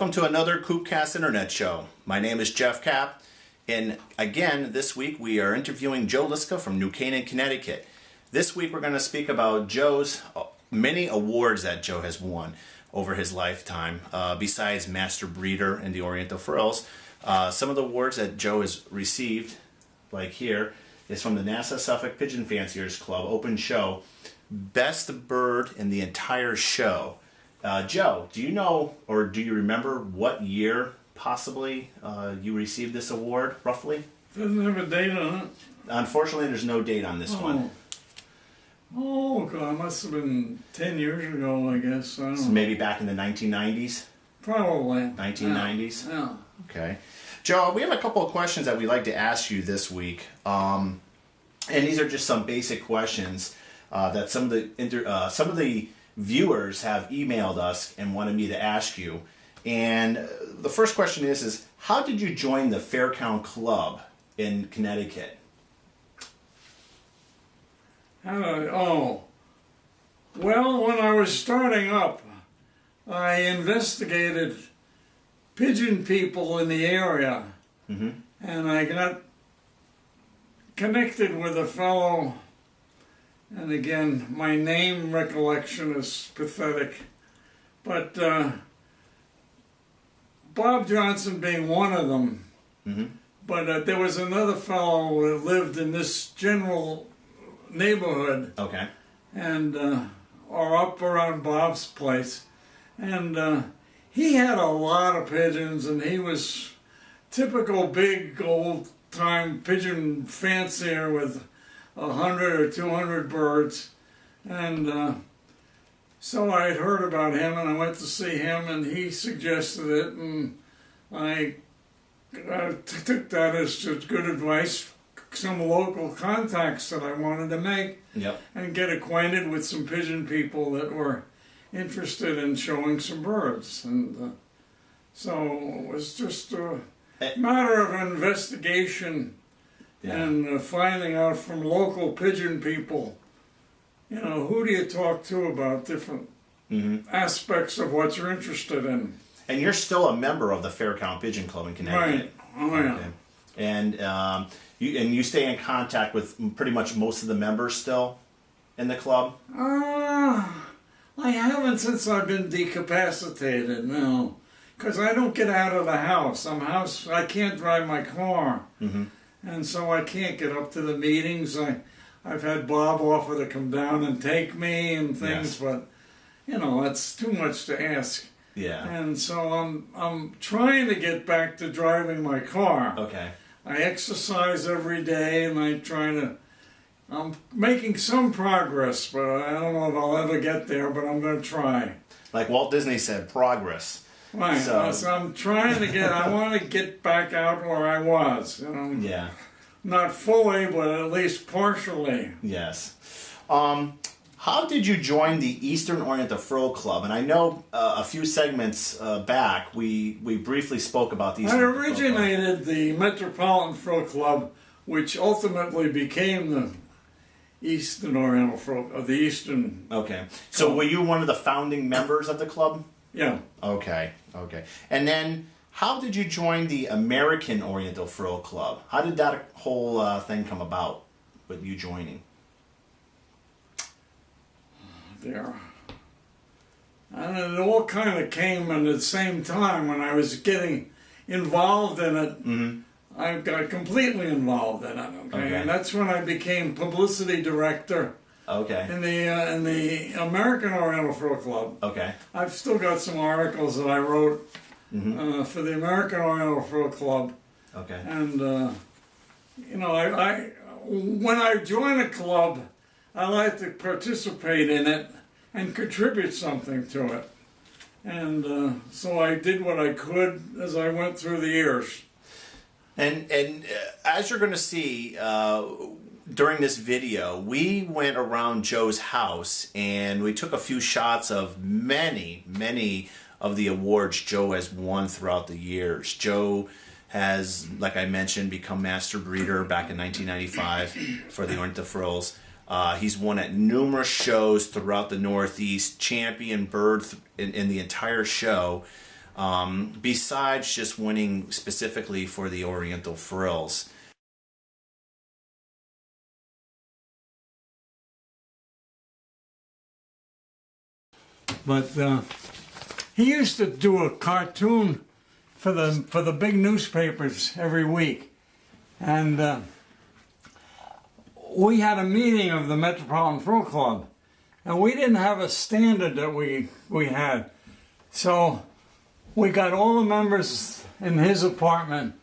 Welcome to another CoopCast Internet Show. My name is Jeff Kapp, and again, this week we are interviewing Joe Liska from New Canaan, Connecticut. This week we're going to speak about Joe's many awards that Joe has won over his lifetime, besides Master Breeder and the Oriental Frills. Some of the awards that Joe has received, like here, is from the NASA Suffolk Pigeon Fanciers Club Open Show, Best Bird in the entire show. Joe, do you know or do you remember what year possibly you received this award, roughly? Doesn't have a date on it. Unfortunately, there's no date on this one. Oh, God, it must have been 10 years ago, I guess. I don't know. Maybe back in the 1990s? Probably. 1990s? Yeah. Okay. Joe, we have a couple of questions that we'd like to ask you this week. And these are just some basic questions that some of the viewers have emailed us and wanted me to ask you. And the first question is how did you join the Faircount Club in Connecticut? Well, when I was starting up, I investigated pigeon people in the area. Mm-hmm. And I got connected with a fellow. And again, my name recollection is pathetic, but Bob Johnson being one of them. Mm-hmm. But there was another fellow who lived in this general neighborhood. Okay. And or up around Bob's place, and he had a lot of pigeons, and he was typical big old-time pigeon fancier with 100 or 200 birds, and so I had heard about him, and I went to see him, and he suggested it, and I took that as just good advice, some local contacts that I wanted to make, yep, and get acquainted with some pigeon people that were interested in showing some birds, and so it was just a matter of investigation. Yeah. And finding out from local pigeon people, who do you talk to about different aspects of what you're interested in. And you're still a member of the Faircount Pigeon Club in Connecticut. Right. Oh, yeah. Okay. And you stay in contact with pretty much most of the members still in the club? I haven't since I've been decapacitated, no. Because I don't get out of the house. I can't drive my car. Mm-hmm. And so I can't get up to the meetings. I've had Bob offer to come down and take me and things, yes, but that's too much to ask. Yeah. And so I'm trying to get back to driving my car. Okay. I exercise every day, and I'm making some progress, but I don't know if I'll ever get there, but I'm going to try. Like Walt Disney said, progress. Right, so I'm trying to I want to get back out where I was. Yeah. Not fully, but at least partially. Yes. How did you join the Eastern Oriental Frill Club? And I know a few segments back, we briefly spoke about these. I originated the Metropolitan Frill Club, which ultimately became the Eastern Oriental Frill, the Eastern. Okay. So Club. Were you one of the founding members of the club? Yeah. Okay. And then, how did you join the American Oriental Frill Club? How did that whole thing come about with you joining? There. And it all kind of came at the same time when I was getting involved in it. Mm-hmm. I got completely involved in it. Okay. And that's when I became publicity director. Okay. In the American Oriental Frill Club. Okay. I've still got some articles that I wrote for the American Oriental Frill Club. Okay. And I when I join a club, I like to participate in it and contribute something to it. And so I did what I could as I went through the years. And as you're going to see. During this video, we went around Joe's house and we took a few shots of many of the awards Joe has won throughout the years. Joe has, like I mentioned, become Master Breeder back in 1995 for the Oriental Frills. He's won at numerous shows throughout the Northeast, champion bird in the entire show. besides just winning specifically for the Oriental Frills. But he used to do a cartoon for the big newspapers every week, and we had a meeting of the Metropolitan Frill Club, and we didn't have a standard that we had, so we got all the members in his apartment,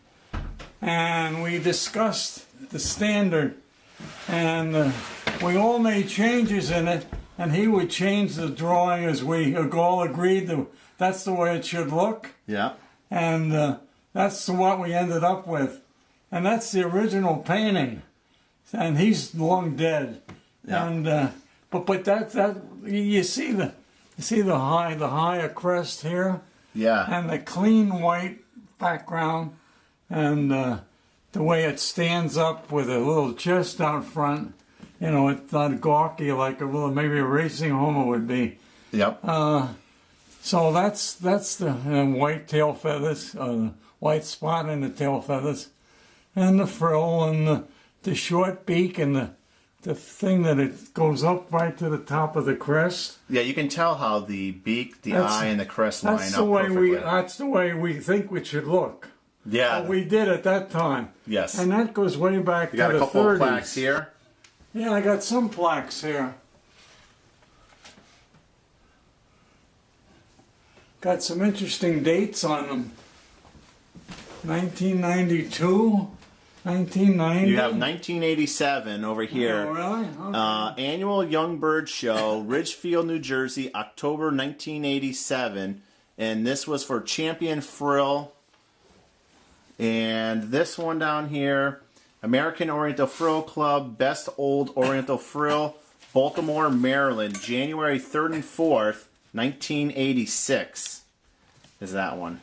and we discussed the standard, and we all made changes in it. And he would change the drawing as we all agreed that that's the way it should look. Yeah. And that's what we ended up with. And that's the original painting. And he's long dead. Yeah. And but that you see the higher crest here. Yeah. And the clean white background, and the way it stands up with a little chest out front. You know, it's not gawky like maybe a racing Homer would be. Yep. So that's the white tail feathers, white spot in the tail feathers, and the frill, and the short beak, and the thing that it goes up right to the top of the crest. Yeah, you can tell how the beak, the eye, and the crest line up perfectly. That's the way we think it should look. Yeah. We did at that time. Yes. And that goes way back to the 30s. You got a couple of plaques here. Yeah, I got some plaques here. Got some interesting dates on them. 1992, 1990. You have 1987 over here. Oh, really? Okay. Annual Young Bird Show, Ridgefield, New Jersey, October 1987. And this was for Champion Frill. And this one down here, American Oriental Frill Club, Best Old Oriental Frill, Baltimore, Maryland, January 3rd and 4th, 1986 is that one.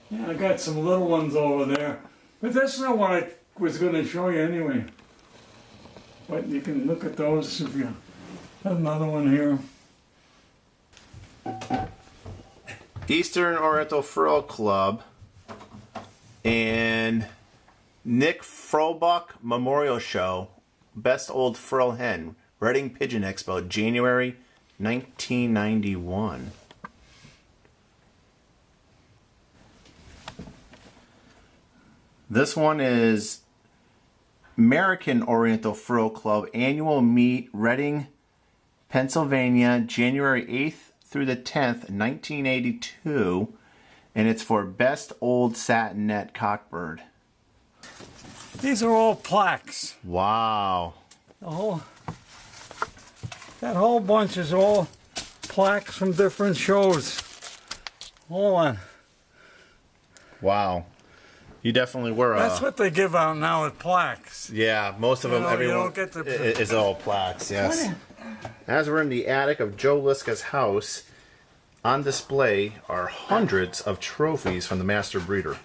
Yeah, I got some little ones over there. But that's not what I was going to show you anyway. But you can look at those if you have another one here. Eastern Oriental Frill Club and Nick Frobuck Memorial Show, Best Old Frill Hen, Reading Pigeon Expo, January 1991. This one is American Oriental Frill Club Annual Meet, Reading, Pennsylvania, January 8th through the 10th, 1982. And it's for Best Old Satin Net Cockbird. These are all plaques. Wow. That whole bunch is all plaques from different shows. Hold on. Wow. You definitely were. That's what they give out now with plaques. Yeah, most of them, everyone is all plaques, yes. As we're in the attic of Joe Liska's house, on display are hundreds of trophies from the master breeder.